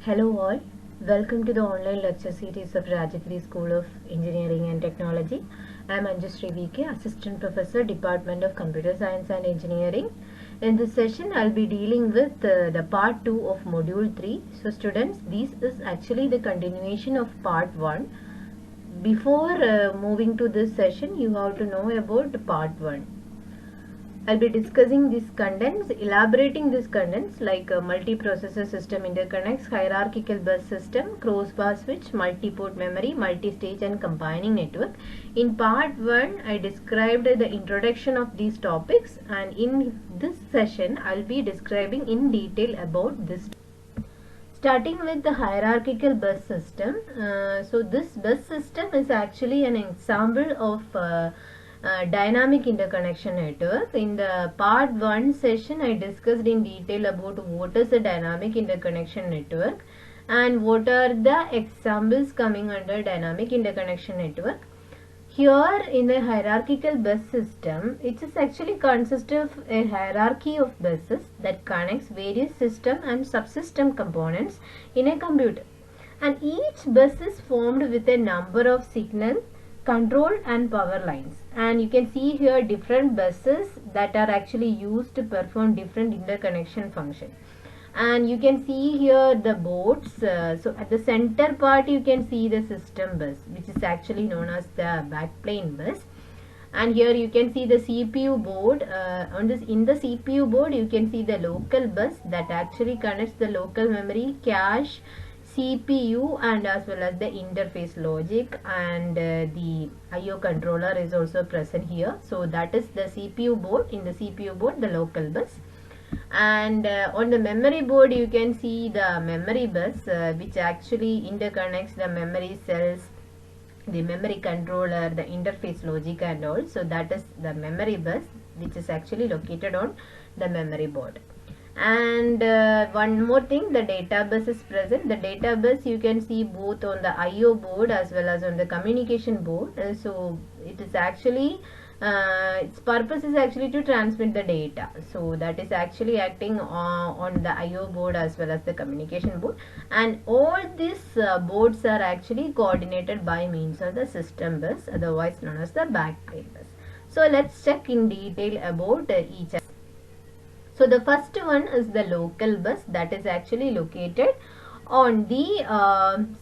Hello all, welcome to the online lecture series of Rajagiri School of Engineering and Technology. I am Anjushree VK, Assistant Professor, Department of Computer Science and Engineering. In this session, I will be dealing with the part 2 of module 3. So students, this is actually the continuation of part 1. Before moving to this session, you have to know about part 1. I'll be discussing these contents, elaborating these contents like multi-processor system interconnects, hierarchical bus system, crossbar switch, multi-port memory, multi-stage and combining network. In part 1, I described the introduction of these topics, and in this session, I'll be describing in detail about this. Starting with the hierarchical bus system. So this bus system is actually an example of dynamic interconnection network. In the part 1 session, I discussed in detail about what is a dynamic interconnection network and what are the examples coming under dynamic interconnection network. Here in the hierarchical bus system, it is actually consists of a hierarchy of buses that connects various system and subsystem components in a computer. And each bus is formed with a number of signal, control and power lines. And you can see here different buses that are actually used to perform different interconnection function. And you can see here the boards. So at the center part you can see the system bus, which is actually known as the backplane bus. And here you can see the CPU board. In the CPU board you can see the local bus that actually connects the local memory, cache, CPU and as well as the interface logic, and the IO controller is also present here. So that is the CPU board. In the CPU board, the local bus. And on the memory board you can see the memory bus, which actually interconnects the memory cells, the memory controller, the interface logic and all. So that is the memory bus, which is actually located on the memory board. And one more thing, the data bus is present. The data bus you can see both on the IO board as well as on the communication board. So it is actually its purpose is actually to transmit the data. So that is actually acting on the IO board as well as the communication board. And all these boards are actually coordinated by means of the system bus, otherwise known as the backplane bus. So let's check in detail about each. So the first one is the local bus that is actually located on the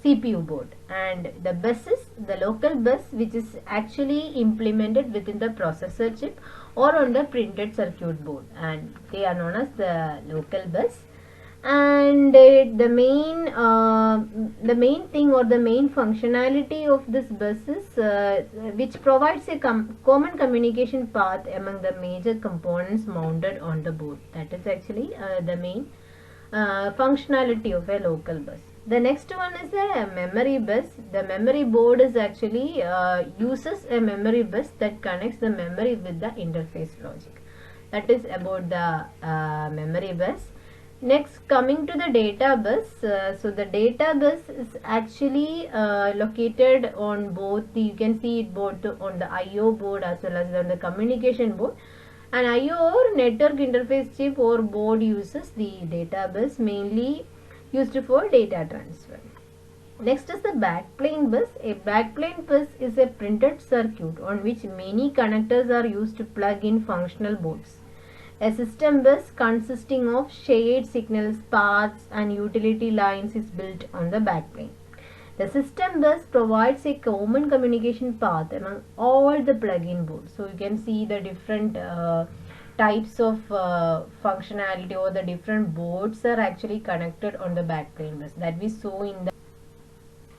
CPU board, and the local bus which is actually implemented within the processor chip or on the printed circuit board, and they are known as the local bus. And the main thing or the main functionality of this bus is which provides a common communication path among the major components mounted on the board. That is actually the main functionality of a local bus. The next one is a memory bus. The memory board is actually uses a memory bus that connects the memory with the interface logic. That is about the memory bus. Next, coming to the data bus. So the data bus is actually located on both you can see it both on the IO board as well as on the communication board. An IO or network interface chip or board uses the data bus, mainly used for data transfer. Next is the backplane bus. A backplane bus is a printed circuit on which many connectors are used to plug in functional boards. A system bus consisting of shared signals, paths and utility lines is built on the backplane. The system bus provides a common communication path among all the plug-in boards. So you can see the different types of functionality, or the different boards are actually connected on the backplane bus that we saw in the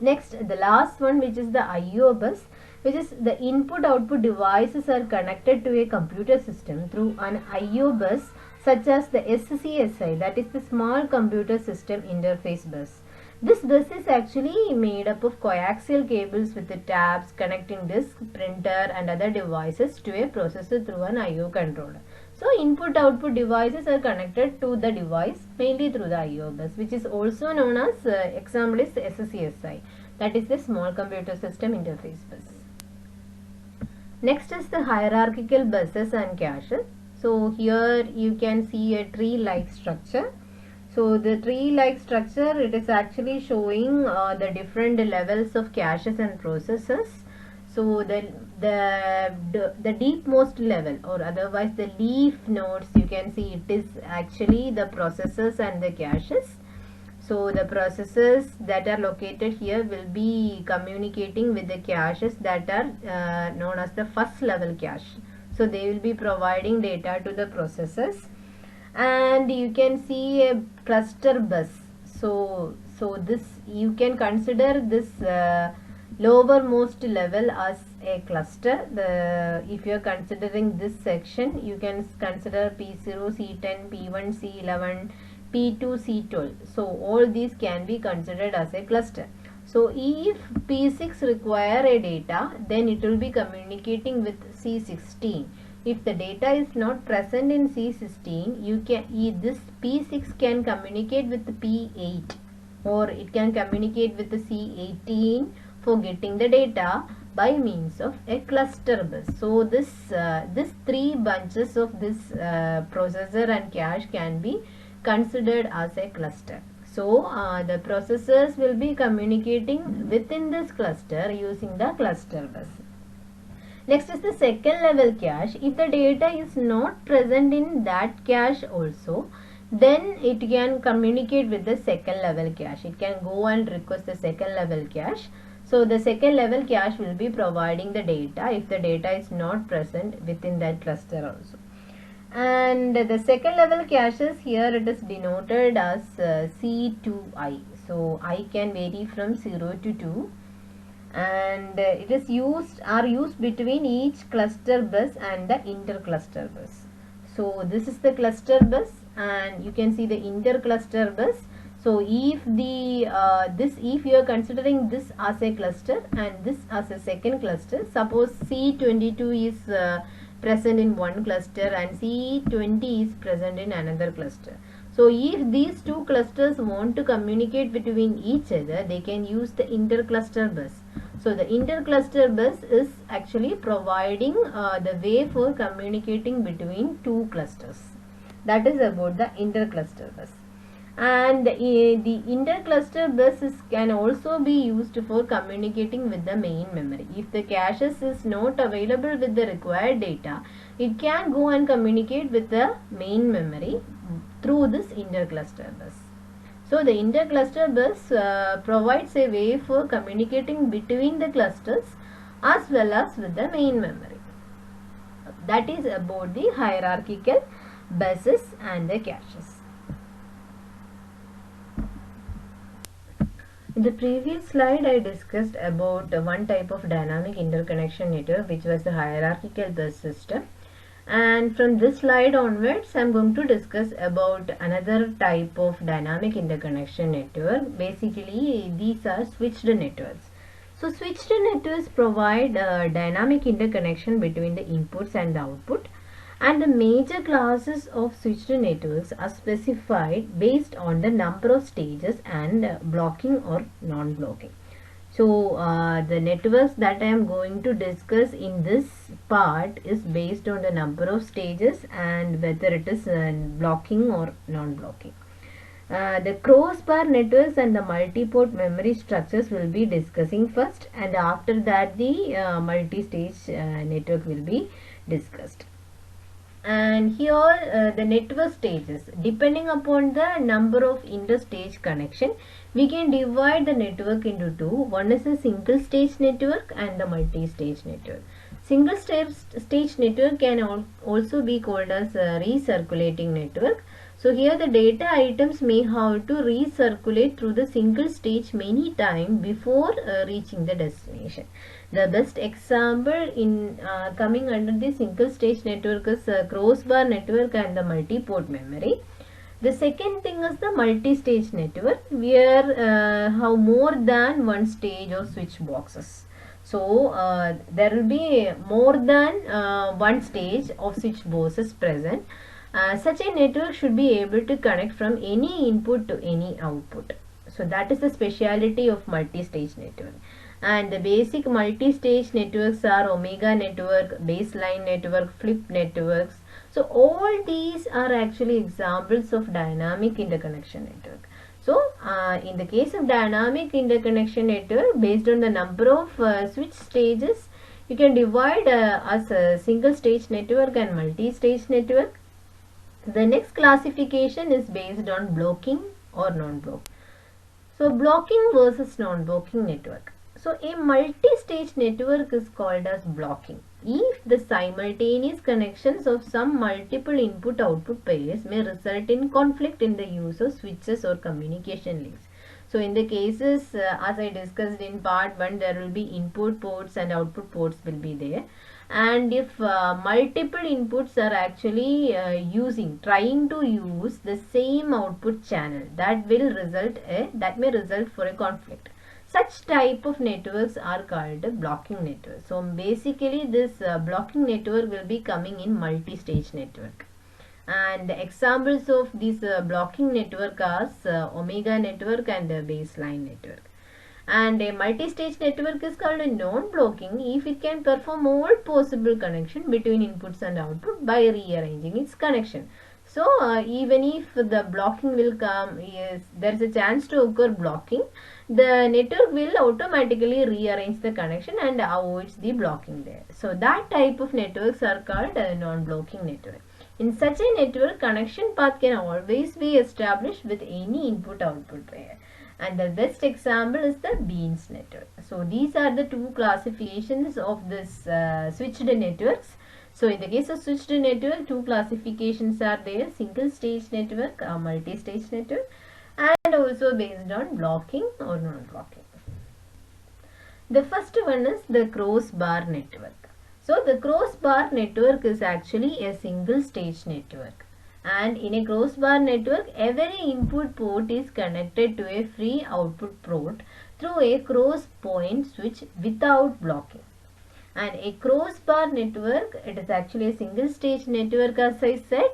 next. The last one, which is the IO bus, which is the input-output devices are connected to a computer system through an IO bus such as the SCSI, that is the small computer system interface bus. This bus is actually made up of coaxial cables with the tabs connecting disk, printer and other devices to a processor through an IO controller. So input-output devices are connected to the device mainly through the IO bus, which is also known as example is SCSI, that is the small computer system interface bus. Next is the hierarchical buses and caches. So here you can see a tree-like structure. So the tree-like structure, it is actually showing the different levels of caches and processes. So the deepmost level, or otherwise the leaf nodes, you can see it is actually the processors and the caches. So the processors that are located here will be communicating with the caches that are known as the first level cache. So they will be providing data to the processors, and you can see a cluster bus. So this, you can consider this lowermost level as a cluster. If you are considering this section, you can consider P0, C10, P1, C11, P2, C12. So all these can be considered as a cluster. So if P6 require a data, then it will be communicating with C16. If the data is not present in C16, this P6 can communicate with the P8, or it can communicate with the C18 for getting the data by means of a cluster bus. So this three bunches of this processor and cache can be considered as a cluster. So the processors will be communicating within this cluster using the cluster bus. Next is the second level cache. If the data is not present in that cache also, then it can communicate with the second level cache. It can go and request the second level cache. So the second level cache will be providing the data if the data is not present within that cluster also. And the second level caches, here it is denoted as C2I. So I can vary from 0 to 2. And it is used between each cluster bus and the intercluster bus. So this is the cluster bus, and you can see the intercluster bus. So if if you are considering this as a cluster and this as a second cluster, suppose C22 is present in one cluster and C20 is present in another cluster. So if these two clusters want to communicate between each other, they can use the intercluster bus. So the intercluster bus is actually providing the way for communicating between two clusters. That is about the intercluster bus. And the intercluster bus can also be used for communicating with the main memory. If the caches is not available with the required data, it can go and communicate with the main memory through this intercluster bus. So the intercluster bus provides a way for communicating between the clusters as well as with the main memory. That is about the hierarchical buses and the caches. In the previous slide, I discussed about one type of dynamic interconnection network, which was the hierarchical bus system. And from this slide onwards, I am going to discuss about another type of dynamic interconnection network. Basically, these are switched networks. So switched networks provide dynamic interconnection between the inputs and the output. And the major classes of switched networks are specified based on the number of stages and blocking or non-blocking. So the networks that I am going to discuss in this part is based on the number of stages and whether it is blocking or non-blocking. The crossbar networks and the multi-port memory structures will be discussing first, and after that the multi-stage network will be discussed. And here the network stages, depending upon the number of interstage connection, we can divide the network into two. One is a single stage network and the multi-stage network. Single stage network can also be called as a recirculating network. So here the data items may have to recirculate through the single stage many times before reaching the destination. The best example in coming under the single stage network is crossbar network and the multi-port memory. The second thing is the multi-stage network, where have more than one stage or switch boxes. So there will be more than one stage of switch boxes present. Such a network should be able to connect from any input to any output. So that is the speciality of multi-stage network. And the basic multi-stage networks are omega network, baseline network, flip networks. So all these are actually examples of dynamic interconnection network. So in the case of dynamic interconnection network, based on the number of switch stages, you can divide as a single stage network and multi-stage network. The next classification is based on blocking or non-block. So blocking versus non-blocking network. So a multi-stage network is called as blocking if the simultaneous connections of some multiple input-output pairs may result in conflict in the use of switches or communication links. So in the cases as I discussed in part 1, there will be input ports and output ports will be there. And if multiple inputs are actually trying to use the same output channel, that may result for a conflict. Such type of networks are called blocking network. So basically this blocking network will be coming in multi-stage network. And the examples of this blocking network are omega network and baseline network. And a multi-stage network is called a non-blocking if it can perform all possible connection between inputs and output by rearranging its connection. So even if the blocking will come, yes, there is a chance to occur blocking, the network will automatically rearrange the connection and avoids the blocking there. So that type of networks are called a non-blocking network. In such a network, connection path can always be established with any input-output pair. And the best example is the beans network. So these are the two classifications of this switched networks. So in the case of switched network, two classifications are there: single stage network, multi-stage network, and also based on blocking or non-blocking. The first one is the crossbar network. So the crossbar network is actually a single stage network. And in a crossbar network, every input port is connected to a free output port through a cross point switch without blocking. And a crossbar network, it is actually a single stage network as I said,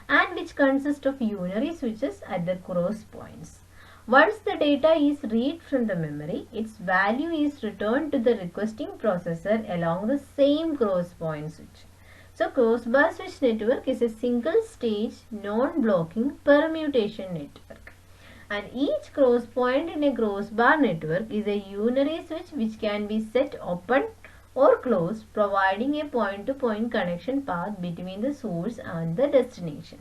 and which consists of unary switches at the cross points. Once the data is read from the memory, its value is returned to the requesting processor along the same cross point switch. So crossbar switch network is a single stage non-blocking permutation network. And each cross point in a crossbar network is a unary switch which can be set open or closed, providing a point-to-point connection path between the source and the destination.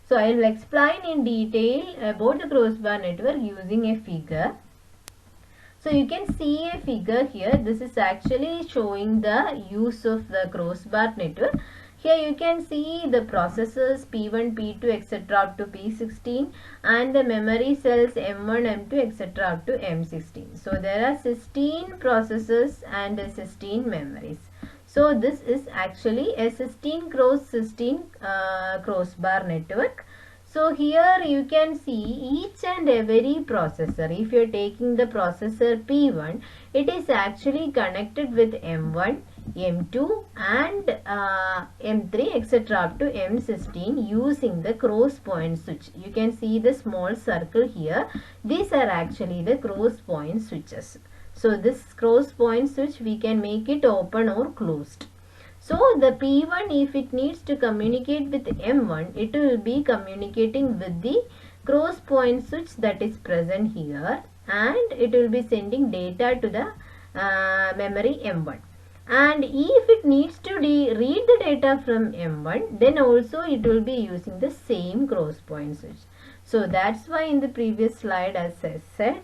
So I will explain in detail about the crossbar network using a figure. So you can see a figure here. This is actually showing the use of the crossbar network. Here you can see the processors P1, P2, etc. up to P16 and the memory cells M1, M2, etc. up to M16. So there are 16 processors and 16 memories. So this is actually a 16 cross 16 crossbar network. So here you can see each and every processor. If you are taking the processor P1, it is actually connected with M1, M2 and M3 etc. up to M16 using the cross point switch. You can see the small circle here. These are actually the cross point switches. So this cross point switch we can make it open or closed. So the P1, if it needs to communicate with M1, it will be communicating with the cross point switch that is present here, and it will be sending data to the memory M1. And if it needs to read the data from M1, then also it will be using the same cross point switch. So that's why in the previous slide, as I said,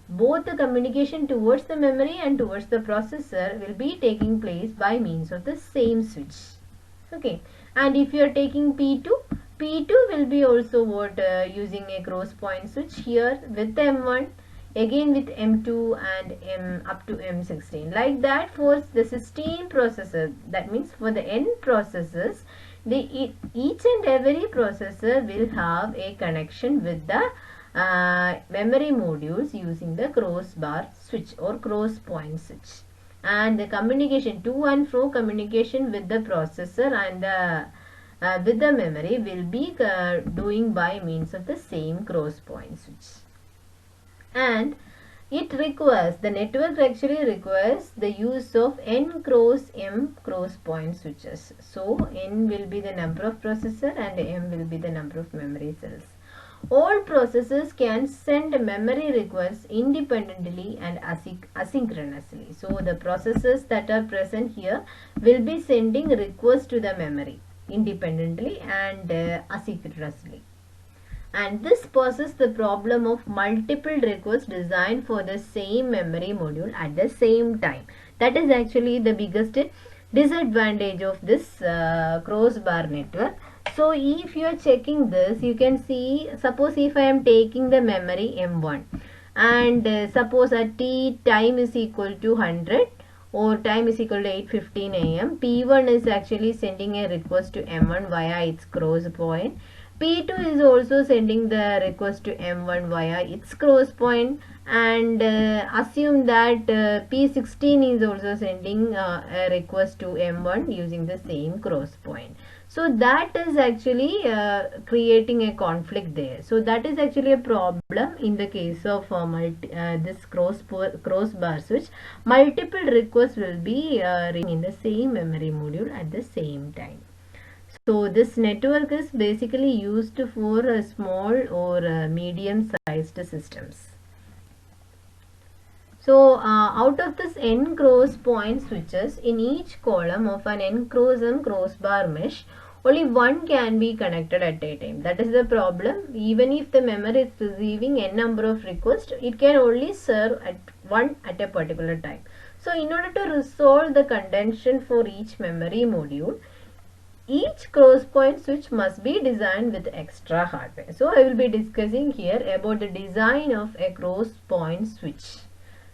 both the communication towards the memory and towards the processor will be taking place by means of the same switch. Okay, and if you are taking P2, P2 will be also using a cross point switch here with M1, again with M2 and up to M16. Like that for the 16 processors, that means for the N processors, each and every processor will have a connection with the memory modules using the crossbar switch or cross point switch, and the communication to and fro communication with the processor and with the memory will be doing by means of the same cross point switch. And The network actually requires the use of n cross m cross point switches. So n will be the number of processor and m will be the number of memory cells. All processors can send memory requests independently and asynchronously. So the processors that are present here will be sending requests to the memory independently and asynchronously. And this poses the problem of multiple requests designed for the same memory module at the same time. That is actually the biggest disadvantage of this crossbar network. So if you are checking this, you can see, suppose if I am taking the memory M1 and suppose at t time is equal to 100 or time is equal to 8:15 am, P1 is actually sending a request to M1 via its cross point. P2 is also sending the request to M1 via its cross point, and assume that P16 is also sending a request to M1 using the same cross point. So that is actually creating a conflict there. So that is actually a problem in the case of this crossbar switch. Multiple requests will be in the same memory module at the same time. So this network is basically used for small or medium sized systems. So out of this n cross point switches, in each column of an n cross m crossbar mesh, only one can be connected at a time. That is the problem. Even if the memory is receiving n number of requests, it can only serve at one at a particular time. So in order to resolve the contention for each memory module, each cross point switch must be designed with extra hardware. So I will be discussing here about the design of a cross point switch.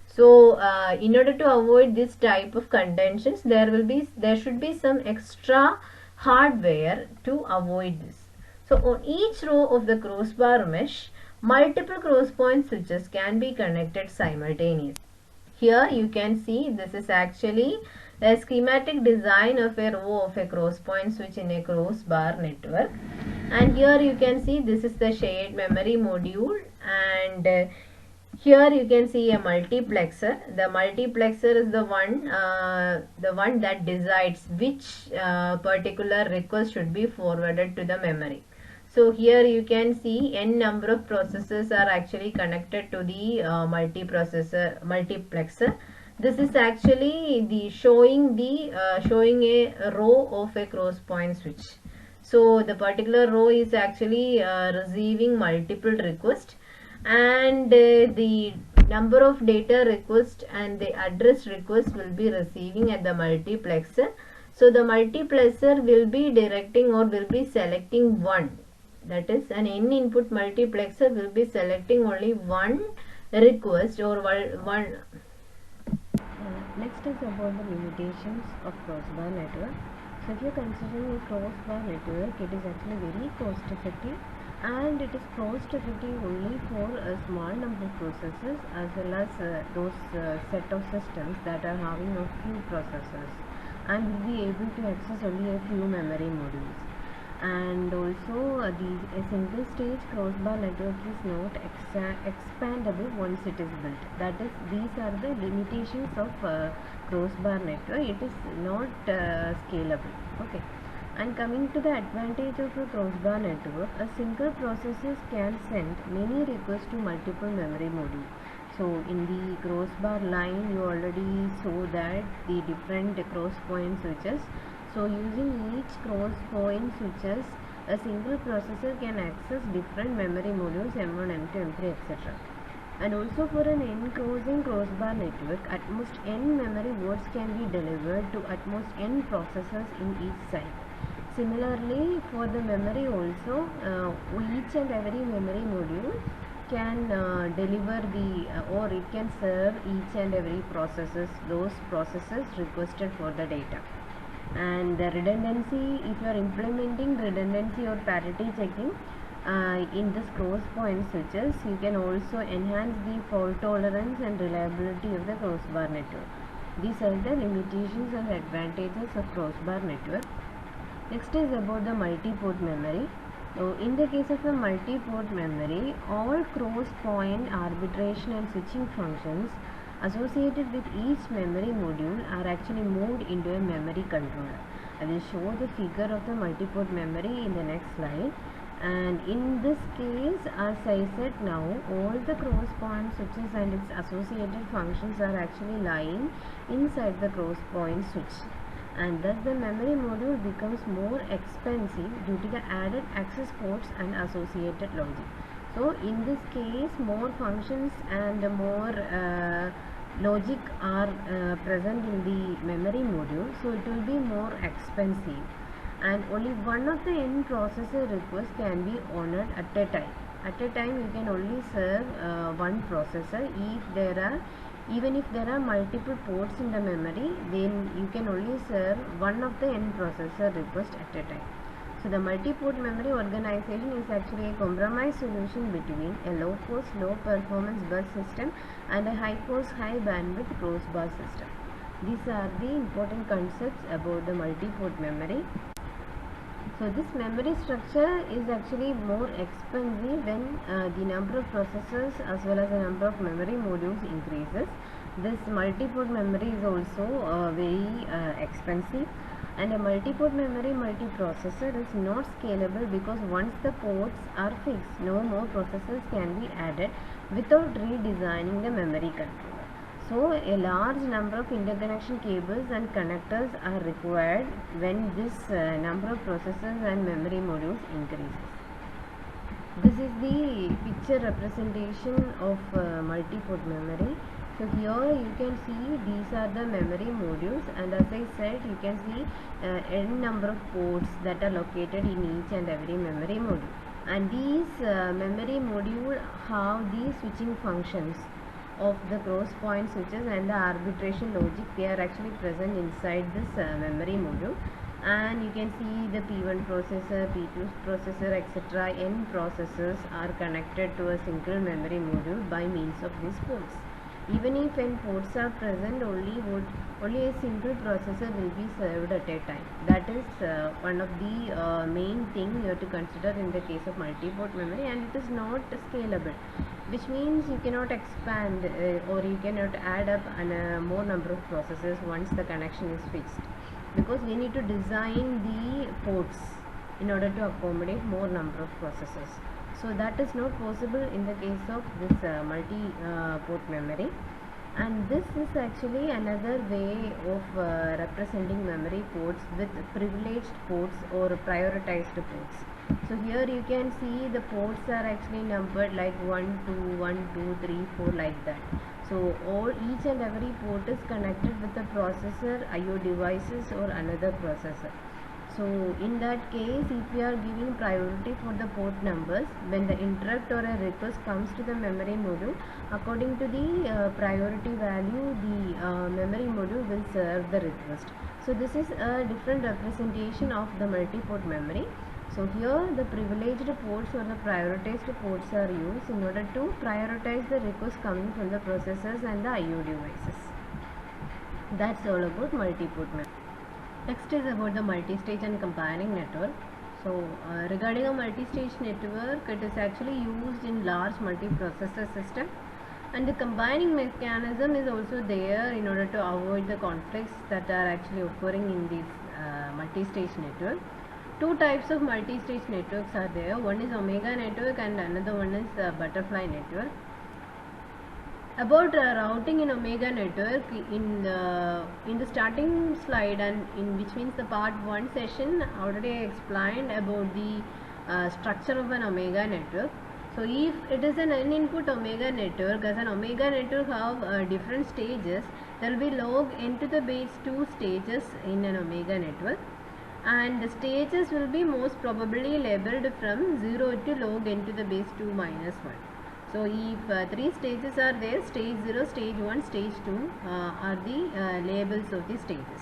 So in order to avoid this type of contentions, there should be some extra hardware to avoid this. So on each row of the crossbar mesh, multiple cross point switches can be connected simultaneously. Here you can see this is actually a schematic design of a row of a cross point switch in a crossbar network. And here you can see this is the shared memory module, and here you can see a multiplexer. The multiplexer is the one that decides which particular request should be forwarded to the memory. So here you can see n number of processors are actually connected to the multiplexer. This is actually the showing a row of a cross point switch. So the particular row is actually receiving multiple requests, and the number of data requests and the address requests will be receiving at the multiplexer. So the multiplexer will be directing or will be selecting one, that is an n input multiplexer will be selecting only one request or one. Next is about the limitations of crossbar network. So if you are considering a crossbar network, it is actually very cost effective, and it is cost effective only for a small number of processors as well as those set of systems that are having a few processors and will be able to access only a few memory modules. And also a single stage crossbar network is not expandable once it is built. That is, these are the limitations of crossbar network. It is not scalable. Okay. And coming to the advantage of a crossbar network, a single processor can send many requests to multiple memory modules. So in the crossbar line you already saw that the different cross point switches. So using each cross point switches, a single processor can access different memory modules M1, M2, M3, etc. And also for an n-crossing crossbar network, at most n memory words can be delivered to at most n processors in each side. Similarly, for the memory also, each and every memory module can deliver or it can serve each and every those processors requested for the data. And the redundancy, if you are implementing redundancy or parity checking in this cross point switches, you can also enhance the fault tolerance and reliability of the crossbar network. These are the limitations and advantages of crossbar network. Next is about the multi-port memory. So in the case of a multi-port memory, all cross-point arbitration and switching functions associated with each memory module are actually moved into a memory controller. I will show the figure of the multi-port memory in the next slide. And in this case, as I said now, all the cross-point switches and its associated functions are actually lying inside the cross-point switch, and thus the memory module becomes more expensive due to the added access ports and associated logic. So in this case, more functions and more logic are present in the memory module, so it will be more expensive, and only one of the end processor requests can be honored at a time. At a time you can only serve one processor. Even if there are multiple ports in the memory, then you can only serve one of the end processor request at a time. So the multi-port memory organization is actually a compromise solution between a low-cost, low-performance bus system and a high-cost, high-bandwidth cross-bus system. These are the important concepts about the multi-port memory. So this memory structure is actually more expensive when the number of processors as well as the number of memory modules increases. This multi-port memory is also very expensive, and a multi-port memory multiprocessor is not scalable because once the ports are fixed, no more processors can be added without redesigning the memory controller. So a large number of interconnection cables and connectors are required when this number of processors and memory modules increases. This is the picture representation of multi-port memory. So here you can see these are the memory modules, and as I said, you can see n number of ports that are located in each and every memory module, and these memory module have these switching functions of the cross-point switches and the arbitration logic. They are actually present inside this memory module, and you can see the P1 processor, P2 processor, etc. N processors are connected to a single memory module by means of these ports. Even if n ports are present, only a single processor will be served at a time. That is one of the main thing you have to consider in the case of multi-port memory, and it is not scalable, which means you cannot expand or you cannot add up more number of processors once the connection is fixed, because we need to design the ports in order to accommodate more number of processors. So that is not possible in the case of this multi-port memory, and this is actually another way of representing memory ports with privileged ports or prioritized ports. So here you can see the ports are actually numbered like 1, 2, 1, 2, 3, 4 like that. So each and every port is connected with a processor, IO devices or another processor. So in that case, if we are giving priority for the port numbers, when the interrupt or a request comes to the memory module, according to the priority value, the memory module will serve the request. So this is a different representation of the multi-port memory. So here the privileged ports or the prioritized ports are used in order to prioritize the requests coming from the processors and the IO devices. That's all about multi-port memory. Next is about the multi-stage and combining network. So regarding a multi-stage network, it is actually used in large multiprocessor system, and the combining mechanism is also there in order to avoid the conflicts that are actually occurring in this multi-stage network. Two types of multi-stage networks are there. One is omega network and another one is butterfly network. About routing in omega network, in the starting slide, and in which means the part 1 session, already I explained about the structure of an omega network. So if it is an n-input omega network, as an omega network have different stages, there will be log n to the base 2 stages in an omega network, and the stages will be most probably labeled from 0 to log n to the base 2 minus 1. So if 3 stages are there, stage 0, stage 1, stage 2 are the labels of the stages.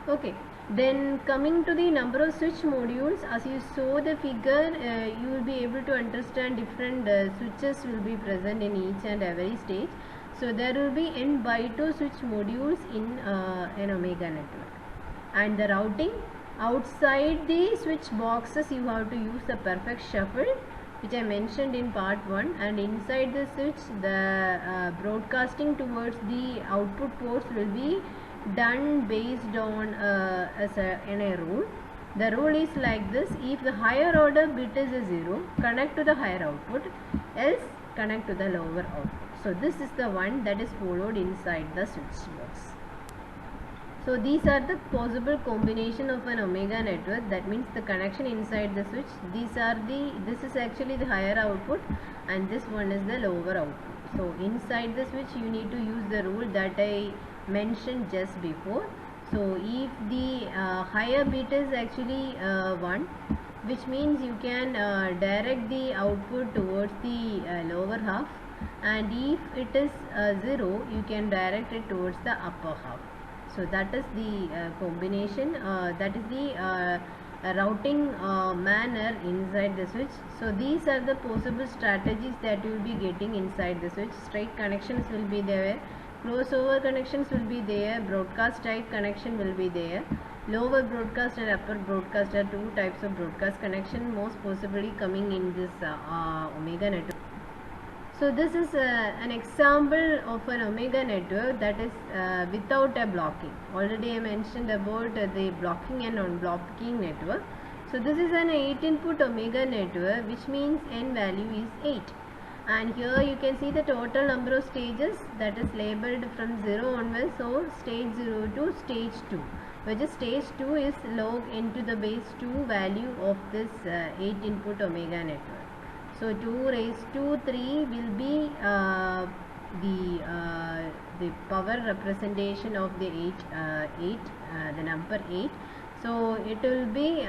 Okay, then coming to the number of switch modules, as you saw the figure, you will be able to understand different switches will be present in each and every stage. So there will be n by 2 switch modules in an omega network. And the routing, outside the switch boxes you have to use the perfect shuffle, which I mentioned in part 1, and inside the switch the broadcasting towards the output ports will be done based on in a rule. The rule is like this: if the higher order bit is a 0, connect to the higher output, else connect to the lower output. So this is the one that is followed inside the switch box. So these are the possible combination of an omega network. That means the connection inside the switch. This is actually the higher output, and this one is the lower output. So inside the switch you need to use the rule that I mentioned just before. So if the higher bit is actually 1, which means you can direct the output towards the lower half, and if it is 0, you can direct it towards the upper half. So that is the combination, that is the routing manner inside the switch. So these are the possible strategies that you will be getting inside the switch. Straight connections will be there, crossover connections will be there, broadcast type connection will be there. Lower broadcast and upper broadcast are two types of broadcast connection most possibly coming in this omega network. So this is an example of an omega network that is without a blocking. Already I mentioned about the blocking and non-blocking network. So this is an 8 input omega network, which means n value is 8. And here you can see the total number of stages that is labeled from 0 onwards. So stage 0 to stage 2, which is stage 2 is log n to the base 2 value of this 8 input omega network. So 2 raised to 3 will be the power representation of the the number 8. So it will be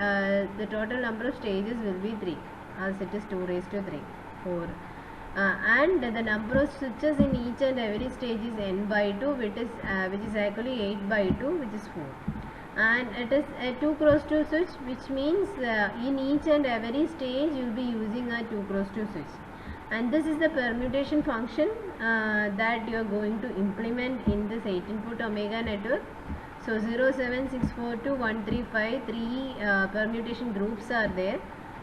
the total number of stages will be 3, as it is 2 raised to 3, 4. And the number of switches in each and every stage is n by 2, which is actually 8 by 2, which is 4. And it is a 2 cross 2 switch, which means in each and every stage you will be using a 2 cross 2 switch. And this is the permutation function that you are going to implement in this 8 input omega network. So 0, 7, 6, 4, 2, 1, 3, 5, 3 permutation groups are there.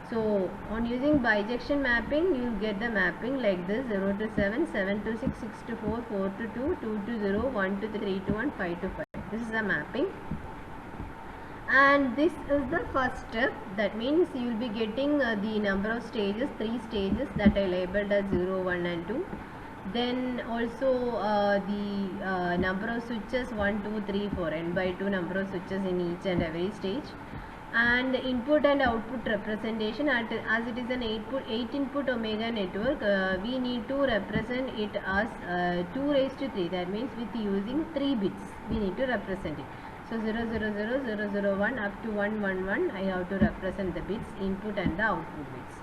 So on using bijection mapping, you will get the mapping like this: 0 to 7, 7 to 6, 6 to 4, 4 to 2, 2 to 0, 1 to 3 to 1, 5 to 5. This is the mapping. And this is the first step. That means you will be getting the number of stages, 3 stages that I labeled as 0, 1 and 2. Then also the number of switches 1, 2, 3, 4, n by 2 number of switches in each and every stage. And input and output representation, as it is an 8 input omega network, we need to represent it as 2 raised to 3. That means with using 3 bits we need to represent it. So 0, 0, 0, 0, 0, 1 up to 1, 1, 1, I have to represent the bits, input and the output bits.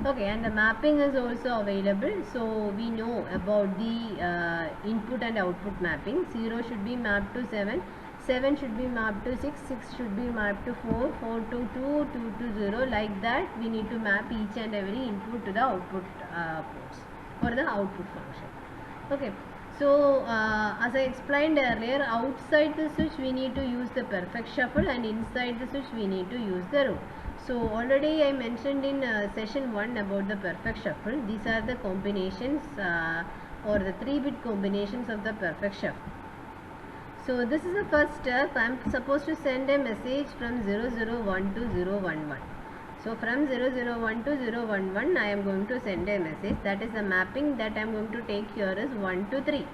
Okay, and the mapping is also available. So we know about the input and output mapping. 0 should be mapped to 7, 7 should be mapped to 6, 6 should be mapped to 4, 4 to 2, 2 to 0. Like that we need to map each and every input to the output ports or the output function. Okay. So as I explained earlier, outside the switch we need to use the perfect shuffle, and inside the switch we need to use the rule. So already I mentioned in session 1 about the perfect shuffle. These are the combinations or the 3-bit combinations of the perfect shuffle. So this is the first step. I am supposed to send a message from 001 to 011. So from 001 to 011 I am going to send a message. That is the mapping that I am going to take here is 1 to 3.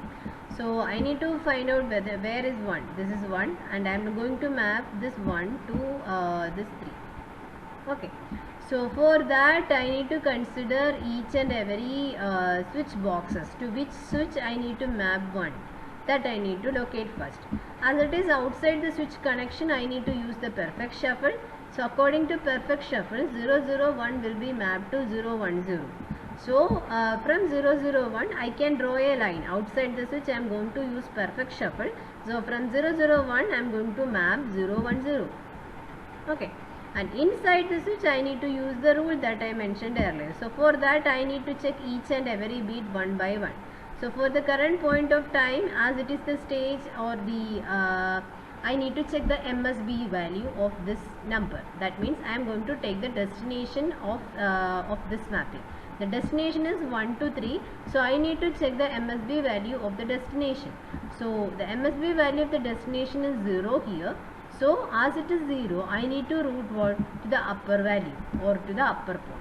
So I need to find out where is 1. This is 1, and I am going to map this 1 to this 3. Okay. So for that I need to consider each and every switch boxes. To which switch I need to map 1. That I need to locate first. As it is outside the switch connection, I need to use the perfect shuffle. So according to perfect shuffle, 001 will be mapped to 010. So from 001 I can draw a line. Outside the switch I am going to use perfect shuffle. So from 001 I am going to map 010. Okay. And inside the switch I need to use the rule that I mentioned earlier. So for that I need to check each and every bit one by one. So for the current point of time, as it is the stage or the I need to check the MSB value of this number. That means I am going to take the destination of this mapping. The destination is 1 to 3, so I need to check the MSB value of the destination. So the MSB value of the destination is 0 here. So as it is 0, I need to route what to the upper value or to the upper port.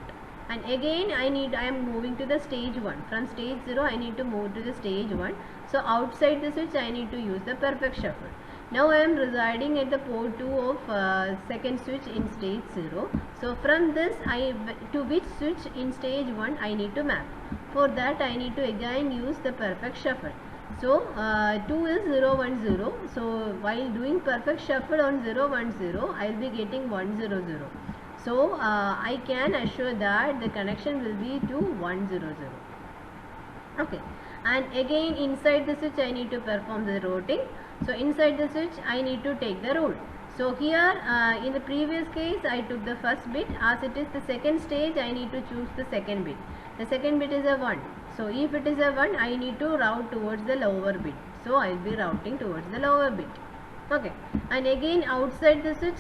And again I am moving to the stage 1. From stage 0 I need to move to the stage 1. So outside the switch I need to use the perfect shuffle. Now I am residing at the port 2 of second switch in stage 0. So from this to which switch in stage 1 I need to map. For that I need to again use the perfect shuffle. So 2 is 0 1 0. So while doing perfect shuffle on 0 1 0 I will be getting 1 0 0. So I can assure that the connection will be to 1 0 0. Okay, and again inside the switch I need to perform the routing. So inside the switch I need to take the rule. So here in the previous case I took the first bit. As it is the second stage I need to choose the second bit. The second bit is a 1. So if it is a 1 I need to route towards the lower bit. So I will be routing towards the lower bit. Okay, and again outside the switch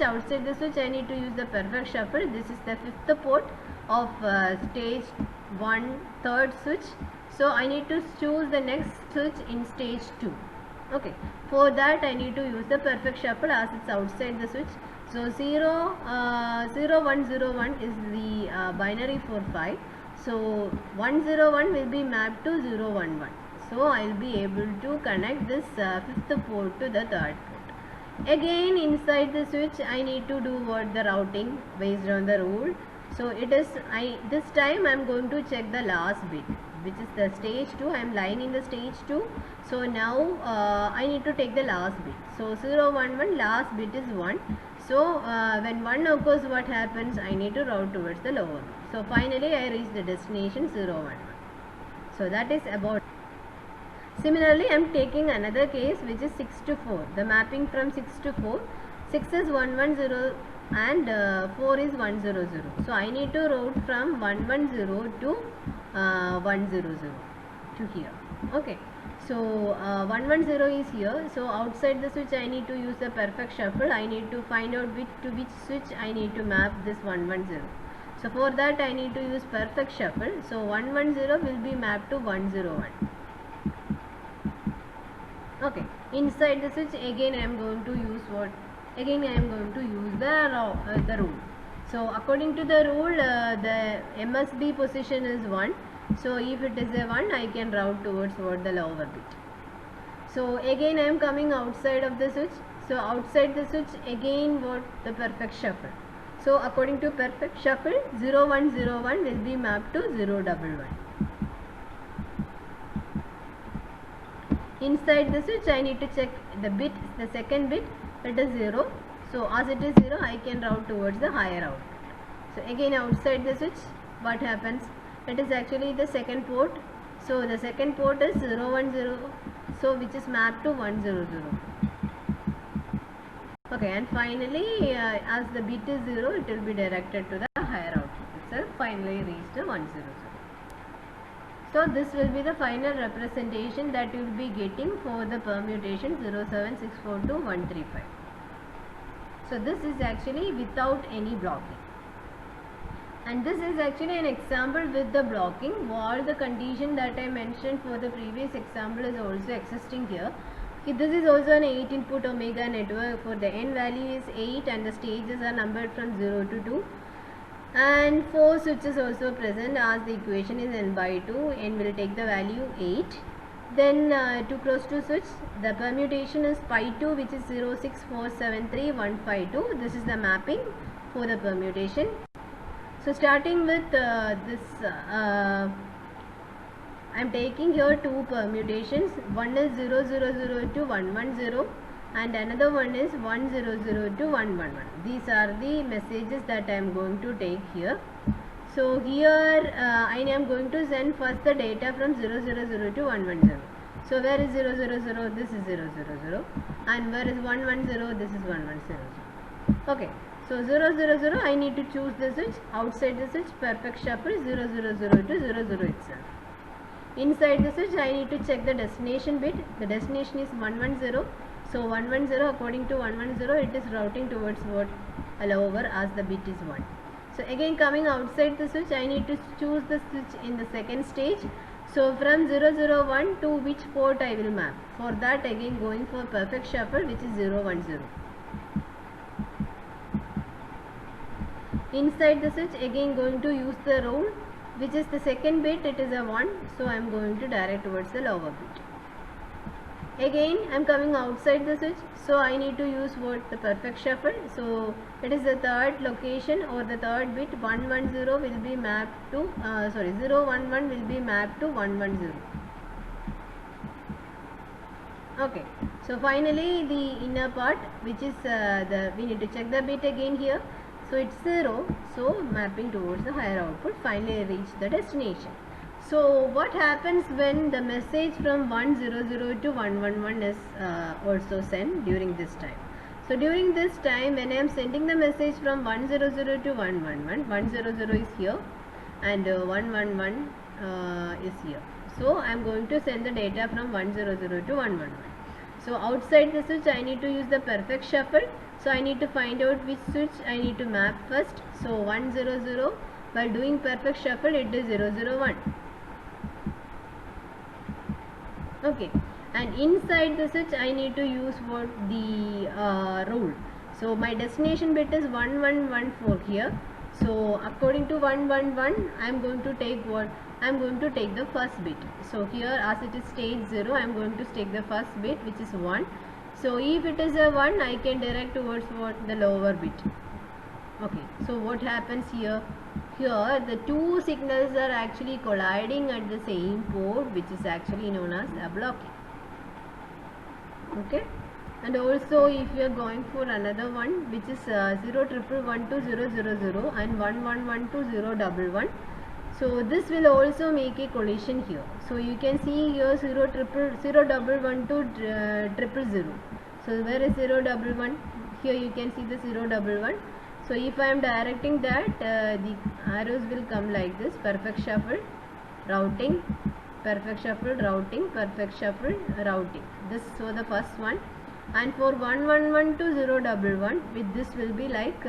I need to use the perfect shuffle. This is the fifth port of stage 1 third switch. So I need to choose the next switch in stage 2. Okay, for that I need to use the perfect shuffle as it's outside the switch. So 0 1 0 1 is the binary for 5. So 1 0 1 will be mapped to 0 1 1. So I will be able to connect this fifth port to the third port. Again inside the switch I need to do what the routing based on the rule. So it is this time I am going to check the last bit, which is the stage 2. I am lying in the stage 2. So now I need to take the last bit. So 0 1 1 last bit is 1. So when 1 occurs, what happens? I need to route towards the lower bit. So finally I reach the destination 0 1 1. So that is about. Similarly, I am taking another case which is 6 to 4. The mapping from 6 to 4. 6 is 1 1 0 and 4 is 1 0 0. So I need to route from 1 1 0 to 1 0 0 to here. Okay. So 1 1 0 is here. So outside the switch I need to use the perfect shuffle. I need to find out to which switch I need to map this 1 1 0. So for that I need to use perfect shuffle. So 1 1 0 will be mapped to 1 0 1. Okay, inside the switch again I am going to use what? Again I am going to use the rule. So according to the rule, the MSB position is 1. So if it is a 1, I can route towards what? The lower bit. So again I am coming outside of the switch. So outside the switch again what? The perfect shuffle. So according to perfect shuffle, 0 1 0 1 will be mapped to 0 1 1. Inside the switch I need to check the bit, the second bit, it is 0. So as it is 0 I can route towards the higher output. So again outside the switch what happens? It is actually the second port. So the second port is 0 1 0, so which is mapped to 1 0 0. Okay, and finally as the bit is 0 it will be directed to the higher output itself. Finally reach the 1 0 0. So this will be the final representation that you will be getting for the permutation 07642-135. So this is actually without any blocking. And this is actually an example with the blocking. All the condition that I mentioned for the previous example is also existing here. This is also an 8 input omega network. For the n value is 8 and the stages are numbered from 0 to 2. And 4 switches also present as the equation is n by 2. N will take the value 8. Then 2 cross 2 switch, the permutation is pi 2, which is 06473-152. This is the mapping for the permutation. So starting with this, I am taking here 2 permutations. One is 0002 to 110 and another one is 100 to 111. These are the messages that I am going to take here. So here I am going to send first the data from 000 to 110. So where is 000? This is 000. And where is 110? This is 110. Okay. So 000 I need to choose the switch. Outside the switch perfect shuffle 000 to 00 itself. Inside the switch I need to check the destination bit. The destination is 110. So 110, according to 110, it is routing towards what? Lower, as the bit is 1. So again, coming outside the switch, I need to choose the switch in the second stage. So from 001 to which port I will map? For that, again going for perfect shuffle, which is 010. Inside the switch, again going to use the rule, which is the second bit, it is a 1, so I am going to direct towards the lower bit. Again I am coming outside the switch, so I need to use what? The perfect shuffle. So it is the third location or the third bit. 110 will be mapped to 011 will be mapped to 110. Okay, so finally the inner part, which is we need to check the bit again here. So it's 0, so mapping towards the higher output. Finally I reach the destination. So what happens when the message from 100 to 111 is also sent during this time? So during this time, when I am sending the message from 100 to 111, 100 is here and 111 is here. So I am going to send the data from 100 to 111. So outside the switch, I need to use the perfect shuffle. So I need to find out which switch I need to map first. So 100, while doing perfect shuffle, it is 001. Okay, and inside the switch I need to use what? The rule. So my destination bit is 1114 here. So according to 111, I am going to take what? I am going to take the first bit. So here, as it is stage 0, I am going to take the first bit, which is 1. So if it is a 1, I can direct towards what? The lower bit. Okay, so what happens here? Here the two signals are actually colliding at the same port, which is actually known as a blocking. Okay, and also if you are going for another one, which is 0111 to 000 and 1112 to 011, so this will also make a collision here. So you can see here 011 to 000. So where is 011? Here you can see the 011. So if I am directing that, the arrows will come like this: perfect shuffle, routing, perfect shuffle, routing, perfect shuffle, routing. This for the first one. And for 111 to 011, with this will be like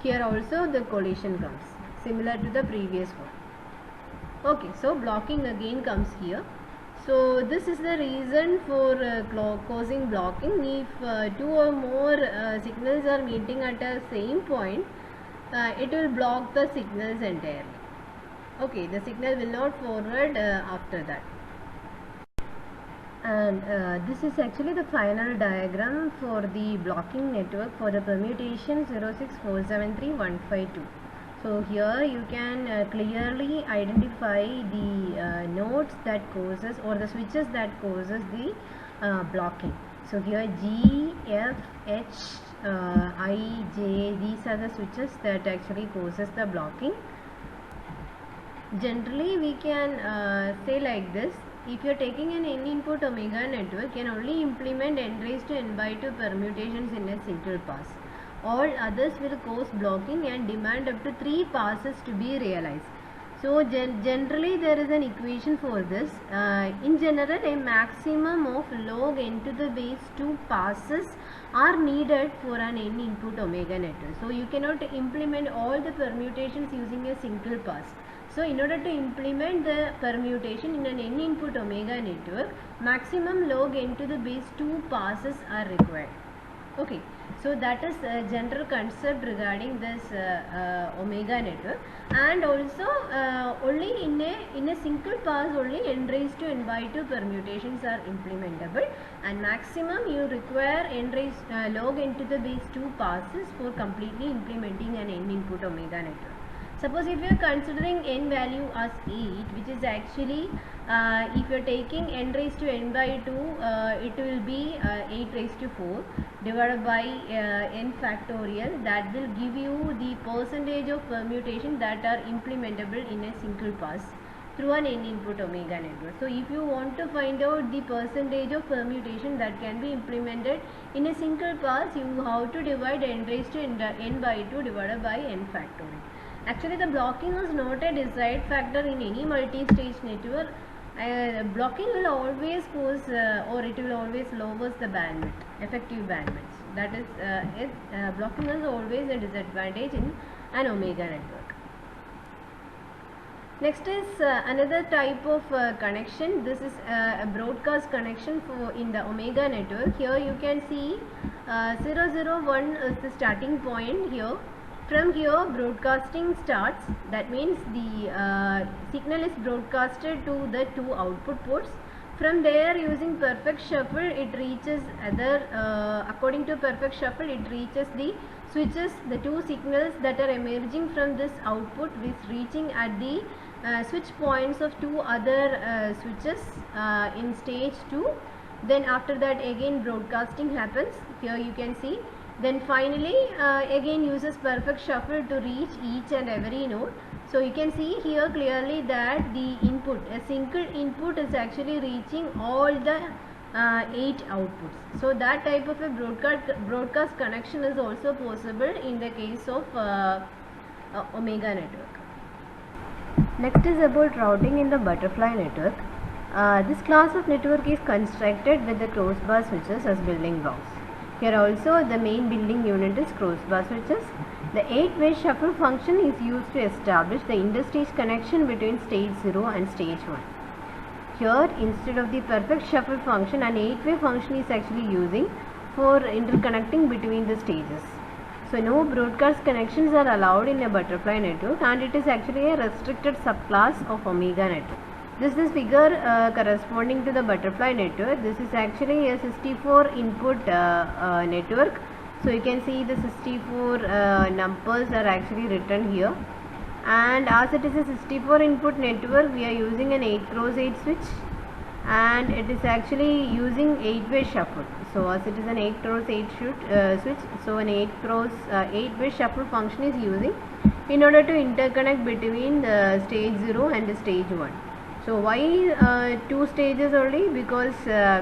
here also the collision comes, similar to the previous one. Okay, so blocking again comes here. So this is the reason for causing blocking. If two or more signals are meeting at a same point, it will block the signals entirely. Okay, the signal will not forward after that. And this is actually the final diagram for the blocking network for the permutation 06473-152. So here you can clearly identify the nodes that causes, or the switches that causes the blocking. So here G, F, H, I, J, these are the switches that actually causes the blocking. Generally we can say like this: if you are taking an n input omega network, you can only implement n raised to n by 2 permutations in a single pass. All others will cause blocking and demand up to 3 passes to be realized. So generally there is an equation for this. In general, a maximum of log n to the base 2 passes are needed for an n input omega network. So you cannot implement all the permutations using a single pass. So in order to implement the permutation in an n input omega network, maximum log n to the base 2 passes are required. Okay, so that is a general concept regarding this omega network. And also only in a single pass only n raised to n by 2 permutations are implementable, and maximum you require n raised log n to the base 2 passes for completely implementing an n input omega network. Suppose if you are considering n value as 8, which is actually if you are taking n raised to n by 2, it will be 8 raised to 4 divided by n factorial. That will give you the percentage of permutation that are implementable in a single pass through an n input omega network. So if you want to find out the percentage of permutation that can be implemented in a single pass, you have to divide n raised to n by 2 divided by n factorial. Actually, the blocking is not a desired factor in any multi-stage network. blocking will always cause or it will always lowers the bandwidth, effective bandwidth. That is, blocking is always a disadvantage in an omega network. Next is another type of connection. This is a broadcast connection for in the omega network. Here you can see 001 is the starting point here. From here broadcasting starts. That means the signal is broadcasted to the two output ports. From there, using perfect shuffle, it reaches according to perfect shuffle, it reaches the switches, the two signals that are emerging from this output is reaching at the switch points of two other switches in stage 2. Then after that again broadcasting happens. Here you can see. Then finally again uses perfect shuffle to reach each and every node. So you can see here clearly that the input, a single input is actually reaching all the 8 outputs. So that type of a broadcast connection is also possible in the case of omega network. Next is about routing in the butterfly network. This class of network is constructed with the crossbar switches as building blocks. Here also the main building unit is crossbar switches. The 8-way shuffle function is used to establish the interstage connection between stage 0 and stage 1. Here instead of the perfect shuffle function, an 8-way function is actually using for interconnecting between the stages. So no broadcast connections are allowed in a butterfly network, and it is actually a restricted subclass of omega network. This is figure corresponding to the butterfly network. This is actually a 64 input network. So you can see the 64 numbers are actually written here, and as it is a 64 input network, we are using an 8x8 switch, and it is actually using 8-way shuffle. So as it is an 8x8 switch, so an 8-way shuffle function is using in order to interconnect between the stage 0 and stage 1. So why 2 stages only? Because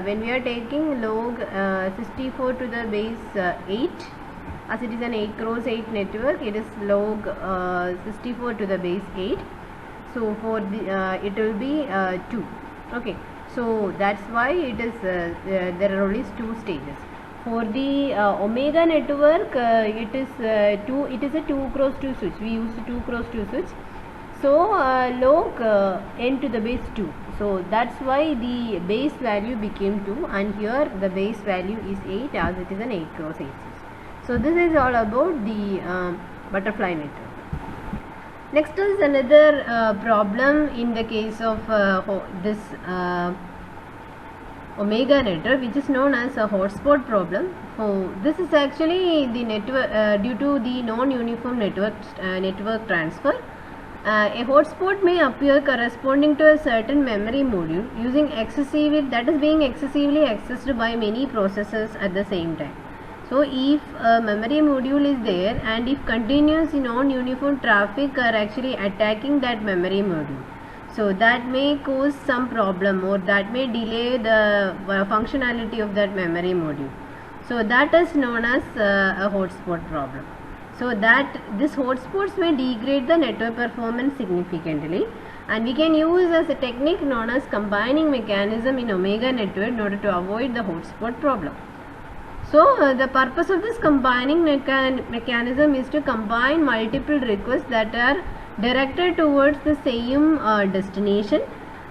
when we are taking log 64 to the base 8, as it is an 8x8 network, it is log 64 to the base 8. So for the it will be 2. Okay. So that's why it is there are only 2 stages. For the omega network, it is a 2x2 switch. We use 2x2 switch. So log n to the base 2. So that's why the base value became 2, and here the base value is 8 as it is an 8x8 switch. So this is all about the butterfly network. Next is another problem in the case of this omega network, which is known as a hotspot problem. So this is actually the network due to the non-uniform network transfer. A hotspot may appear corresponding to a certain memory module using that is being excessively accessed by many processors at the same time. So if a memory module is there, and if continuous non-uniform traffic are actually attacking that memory module, so that may cause some problem, or that may delay the functionality of that memory module. So that is known as a hotspot problem. So that this hotspots may degrade the network performance significantly, and we can use as a technique known as combining mechanism in omega network in order to avoid the hotspot problem. So the purpose of this combining mechanism is to combine multiple requests that are directed towards the same destination,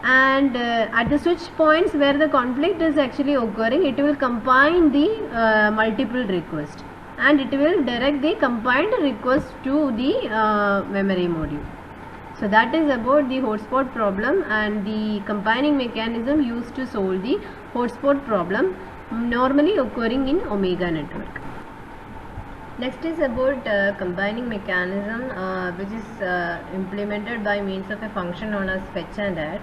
and at the switch points where the conflict is actually occurring, it will combine the multiple requests, and it will direct the combined request to the memory module. So that is about the hotspot problem and the combining mechanism used to solve the hotspot problem normally occurring in omega network. Next is about combining mechanism which is implemented by means of a function known as fetch and add.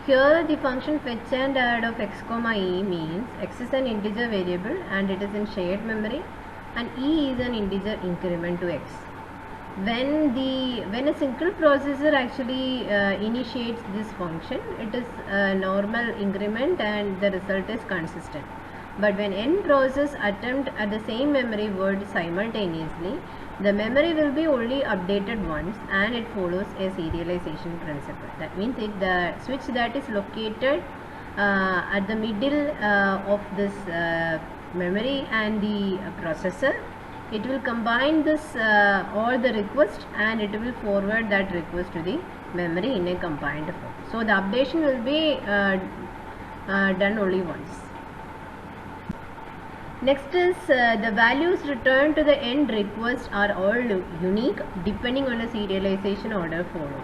Here the function fetch and add of x comma e means x is an integer variable and it is in shared memory, and e is an integer increment to x. When a single processor actually initiates this function, it is a normal increment and the result is consistent. But when n process attempt at the same memory word simultaneously, The memory will be only updated once and it follows a serialization principle. That means if the switch that is located at the middle of this memory and the processor, it will combine this all the request and it will forward that request to the memory in a combined form. So the updation will be done only once. Next is the values returned to the end request are all unique depending on the serialization order followed.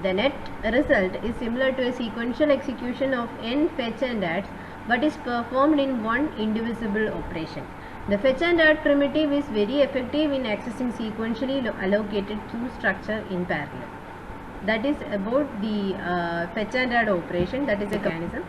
The net result is similar to a sequential execution of n fetch and adds, but is performed in one indivisible operation. The fetch and add primitive is very effective in accessing sequentially allocated queue structure in parallel. That is about the fetch and add operation, that is a mechanism.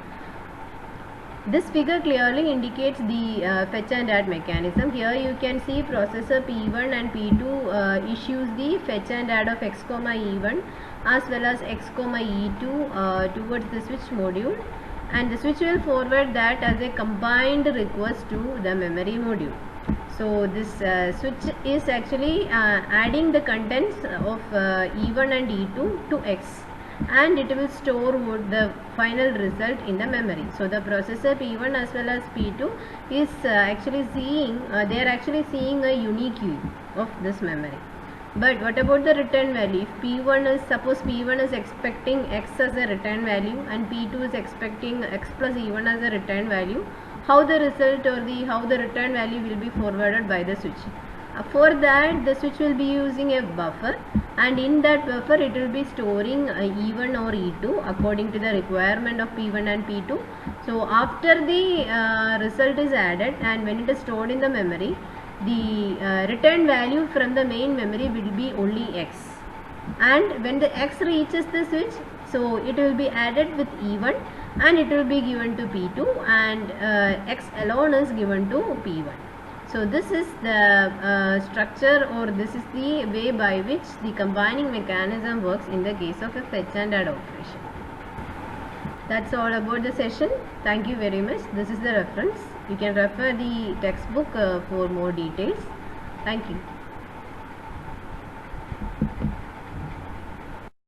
This figure clearly indicates the fetch and add mechanism. Here you can see processor P1 and P2 issues the fetch and add of x, E1 as well as x, E2 towards the switch module, and the switch will forward that as a combined request to the memory module. So this switch is actually adding the contents of E1 and E2 to X, and it will store the final result in the memory. So the processor P1 as well as P2 is actually seeing they are actually seeing a unique queue of this memory. But what about the return value? If P1 is, suppose P1 is expecting X as a return value and P2 is expecting X plus E1 as a return value, how the result or how the return value will be forwarded by the switch? For that, the switch will be using a buffer, and in that buffer it will be storing E1 or E2 according to the requirement of P1 and P2. So after the result is added and when it is stored in the memory, the return value from the main memory will be only X, and when the X reaches the switch, so it will be added with E1 and it will be given to P2, and X alone is given to P1. So this is the structure, or this is the way by which the combining mechanism works in the case of a fetch and add operation. That's all about the session. Thank you very much. This is the reference. You can refer the textbook for more details. Thank you.